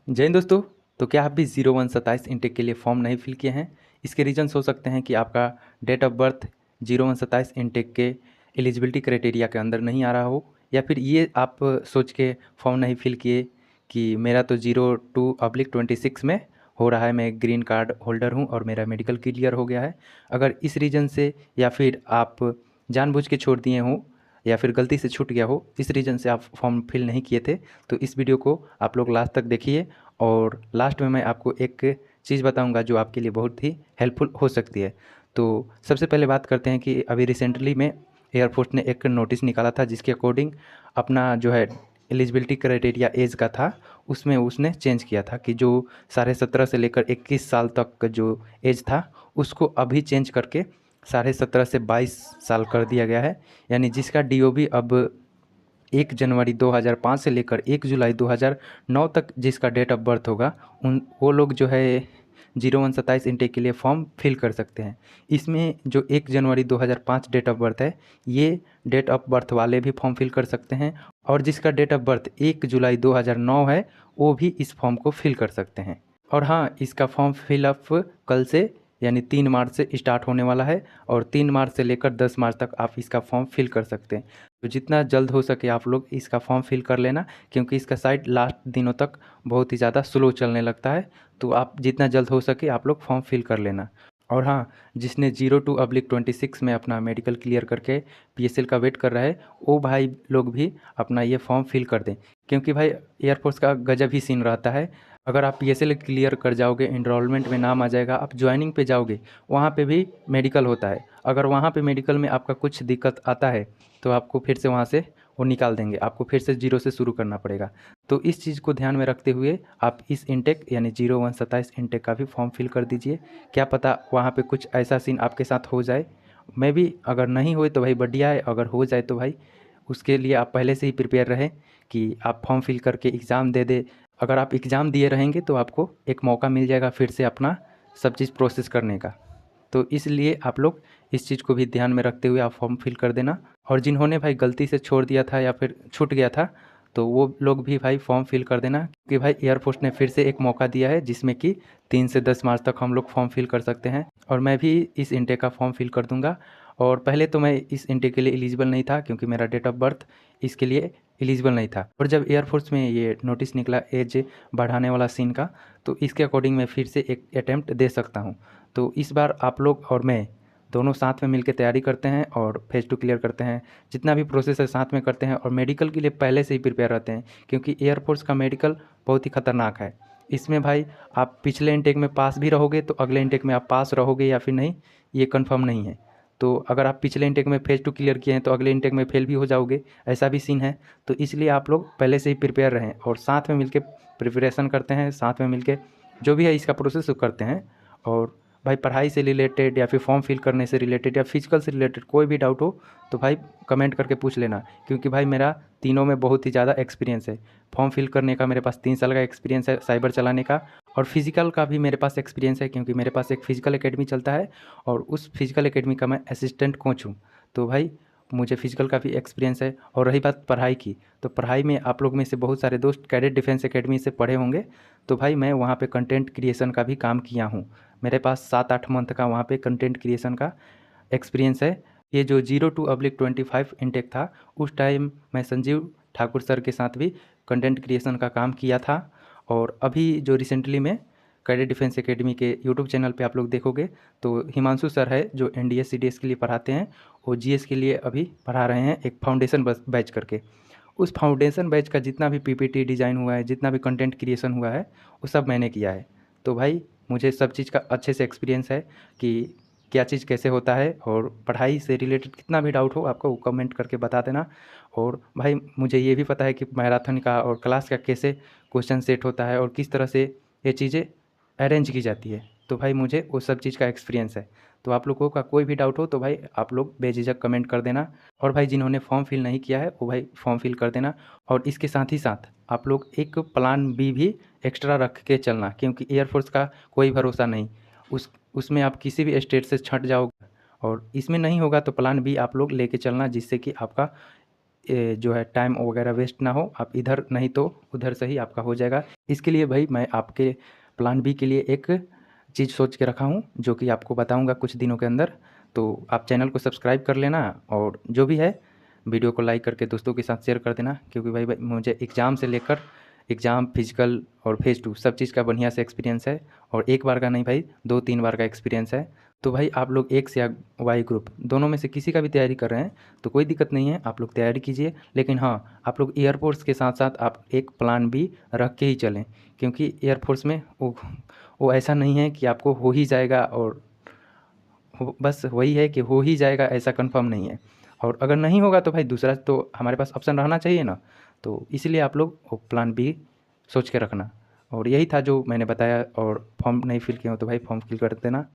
जय हिंद दोस्तों। तो क्या आप भी 0127 इंटेक के लिए फॉर्म नहीं फिल किए हैं? इसके रीजन्स हो सकते हैं कि आपका डेट ऑफ बर्थ 0127 इंटेक के एलिजिबिलिटी क्राइटेरिया के अंदर नहीं आ रहा हो, या फिर ये आप सोच के फॉर्म नहीं फिल किए कि मेरा तो 02/26 में हो रहा है, मैं ग्रीन कार्ड होल्डर हूँ और मेरा मेडिकल क्लियर हो गया है। अगर इस रीज़न से, या फिर आप जानबूझ के छोड़ दिए हों, या फिर गलती से छूट गया हो, इस रीज़न से आप फॉर्म फिल नहीं किए थे, तो इस वीडियो को आप लोग लास्ट तक देखिए। और लास्ट में मैं आपको एक चीज़ बताऊंगा जो आपके लिए बहुत ही हेल्पफुल हो सकती है। तो सबसे पहले बात करते हैं कि अभी रिसेंटली में एयरफोर्स ने एक नोटिस निकाला था, जिसके अकॉर्डिंग अपना जो है एलिजिबिलिटी क्राइटेरिया एज का था, उसमें उसने चेंज किया था कि जो 17.5 से लेकर 21 साल तक का जो एज था, उसको अभी चेंज करके 17.5 से 22 साल कर दिया गया है। यानी जिसका डीओबी अब 1 जनवरी 2005 से लेकर 1 जुलाई 2009 तक जिसका डेट ऑफ बर्थ होगा, उन वो लोग जो है 0127 इंटेक के लिए फॉर्म फिल कर सकते हैं। इसमें जो 1 जनवरी 2005 डेट ऑफ बर्थ है, ये डेट ऑफ बर्थ वाले भी फॉर्म फिल कर सकते हैं, और जिसका डेट ऑफ बर्थ 1 जुलाई 2009 है, वो भी इस फॉर्म को फिल कर सकते हैं। और हाँ, इसका फॉर्म फिलअप कल से यानी 3 मार्च से स्टार्ट होने वाला है, और 3 मार्च से लेकर 10 मार्च तक आप इसका फॉर्म फिल कर सकते हैं। तो जितना जल्द हो सके आप लोग इसका फॉर्म फिल कर लेना, क्योंकि इसका साइट लास्ट दिनों तक बहुत ही ज़्यादा स्लो चलने लगता है। तो आप जितना जल्द हो सके आप लोग फॉर्म फिल कर लेना। और हाँ, जिसने 02/26 में अपना मेडिकल क्लियर करके पीएसएल का वेट कर रहा है, वो भाई लोग भी अपना ये फॉर्म फिल कर दें, क्योंकि भाई एयरफोर्स का गजब ही सीन रहता है। अगर आप पीएसएल क्लियर कर जाओगे, एनरोलमेंट में नाम आ जाएगा, आप ज्वाइनिंग पे जाओगे, वहाँ पे भी मेडिकल होता है। अगर वहाँ पे मेडिकल में आपका कुछ दिक्कत आता है, तो आपको फिर से वहाँ से वो निकाल देंगे, आपको फिर से जीरो से शुरू करना पड़ेगा। तो इस चीज़ को ध्यान में रखते हुए आप इस इंटेक यानी 0127 इंटेक का भी फॉर्म फिल कर दीजिए। क्या पता वहाँ पे कुछ ऐसा सीन आपके साथ हो जाए। मैं भी, अगर नहीं होए तो भाई बढ़िया है, अगर हो जाए तो भाई उसके लिए आप पहले से ही प्रिपेयर रहें कि आप फॉर्म फिल करके एग्ज़ाम दे दें। अगर आप एग्ज़ाम दिए रहेंगे तो आपको एक मौका मिल जाएगा फिर से अपना सब चीज़ प्रोसेस करने का। तो इसलिए आप लोग इस चीज़ को भी ध्यान में रखते हुए आप फॉर्म फिल कर देना। और जिन्होंने भाई गलती से छोड़ दिया था या फिर छूट गया था, तो वो लोग भी भाई फॉर्म फिल कर देना, क्योंकि भाई एयरफोर्स ने फिर से एक मौका दिया है, जिसमें कि 3 से 10 मार्च तक हम लोग फॉर्म फिल कर सकते हैं। और मैं भी इस इंटेक का फॉर्म फिल कर दूंगा। और पहले तो मैं इस इंटेक के लिए एलिजिबल नहीं था, क्योंकि मेरा डेट ऑफ बर्थ इसके लिए एलिजिबल नहीं था। और जब एयरफोर्स में ये नोटिस निकला एज बढ़ाने वाला सीन का, तो इसके अकॉर्डिंग मैं फिर से एक अटैम्प्ट दे सकता हूँ। तो इस बार आप लोग और मैं दोनों साथ में मिलकर तैयारी करते हैं और फेज़ 2 क्लियर करते हैं। जितना भी प्रोसेस है साथ में करते हैं, और मेडिकल के लिए पहले से ही प्रिपेयर रहते हैं, क्योंकि एयरफोर्स का मेडिकल बहुत ही ख़तरनाक है। इसमें भाई आप पिछले इनटेक में पास भी रहोगे तो अगले इनटेक में आप पास रहोगे या फिर नहीं, ये कन्फर्म नहीं है। तो अगर आप पिछले इनटेक में फेज़ 2 क्लियर किए हैं तो अगले इनटेक में फेल भी हो जाओगे, ऐसा भी सीन है। तो इसलिए आप लोग पहले से ही प्रिपेयर रहें और साथ में मिलके प्रिपरेशन करते हैं, साथ में मिलके जो भी है इसका प्रोसेस वो करते हैं। और भाई पढ़ाई से रिलेटेड या फिर फॉर्म फिल करने से रिलेटेड या फिजिकल से रिलेटेड कोई भी डाउट हो तो भाई कमेंट करके पूछ लेना, क्योंकि भाई मेरा तीनों में बहुत ही ज़्यादा एक्सपीरियंस है। फॉर्म फिल करने का मेरे पास 3 साल का एक्सपीरियंस है, साइबर चलाने का, और फिजिकल का भी मेरे पास एक्सपीरियंस है, क्योंकि मेरे पास एक फ़िज़िकल एकेडमी चलता है और उस फिजिकल एकेडमी का मैं असिस्टेंट कोच हूँ। तो भाई मुझे फिजिकल का भी एक्सपीरियंस है। और रही बात पढ़ाई की, तो पढ़ाई में आप लोग में से बहुत सारे दोस्त कैडेट डिफेंस एकेडमी से पढ़े होंगे। तो भाई मैं वहाँ पे कंटेंट क्रिएशन का भी काम किया हूँ। मेरे पास 7-8 मंथ का वहाँ पे कंटेंट क्रिएशन का एक्सपीरियंस है। ये जो 02/25 इंटेक था, उस टाइम मैं संजीव ठाकुर सर के साथ भी कंटेंट क्रिएशन का काम किया था। और अभी जो रिसेंटली में कैडेट डिफेंस एकेडमी के यूट्यूब चैनल पे आप लोग देखोगे तो हिमांशु सर है जो एनडीएस सीडीएस के लिए पढ़ाते हैं, वो जीएस के लिए अभी पढ़ा रहे हैं एक फाउंडेशन बैच करके। उस फाउंडेशन बैच का जितना भी पीपीटी डिज़ाइन हुआ है, जितना भी कंटेंट क्रिएशन हुआ है, वो सब मैंने किया है। तो भाई मुझे सब चीज़ का अच्छे से एक्सपीरियंस है कि क्या चीज़ कैसे होता है, और पढ़ाई से रिलेटेड कितना भी डाउट हो आपको वो कमेंट करके बता देना। और भाई मुझे ये भी पता है कि मैराथन का और क्लास का कैसे क्वेश्चन सेट होता है और किस तरह से ये चीज़ें अरेंज की जाती है। तो भाई मुझे वो सब चीज़ का एक्सपीरियंस है। तो आप लोगों का कोई भी डाउट हो तो भाई आप लोग बेझिझक कमेंट कर देना। और भाई जिन्होंने फॉर्म फिल नहीं किया है वो भाई फॉर्म फिल कर देना। और इसके साथ ही साथ आप लोग एक प्लान बी भी एक्स्ट्रा रख के चलना, क्योंकि एयरफोर्स का कोई भरोसा नहीं, उसमें आप किसी भी स्टेट से छँट जाओगे। और इसमें नहीं होगा तो प्लान बी आप लोग लेके चलना, जिससे कि आपका जो है टाइम वगैरह वेस्ट ना हो, आप इधर नहीं तो उधर से ही आपका हो जाएगा। इसके लिए भाई मैं आपके प्लान बी के लिए एक चीज़ सोच के रखा हूँ, जो कि आपको बताऊँगा कुछ दिनों के अंदर। तो आप चैनल को सब्सक्राइब कर लेना, और जो भी है वीडियो को लाइक करके दोस्तों के साथ शेयर कर देना, क्योंकि भाई मुझे एग्ज़ाम से लेकर एग्ज़ाम, फिजिकल और फेज़ 2 सब चीज़ का बढ़िया से एक्सपीरियंस है, और एक बार का नहीं भाई 2-3 बार का एक्सपीरियंस है। तो भाई आप लोग एक्स या वाई ग्रुप दोनों में से किसी का भी तैयारी कर रहे हैं तो कोई दिक्कत नहीं है, आप लोग तैयारी कीजिए। लेकिन हाँ, आप लोग एयरफोर्स के साथ साथ आप एक प्लान भी रख के ही चलें, क्योंकि एयरफोर्स में वो ऐसा नहीं है कि आपको हो ही जाएगा, और बस वही है कि हो ही जाएगा, ऐसा कंफर्म नहीं है। और अगर नहीं होगा तो भाई दूसरा तो हमारे पास ऑप्शन रहना चाहिए ना। तो इसलिए आप लोग वो प्लान बी सोच के रखना। और यही था जो मैंने बताया, और फॉर्म नहीं फिल किए हो तो भाई फॉर्म फिल कर देना।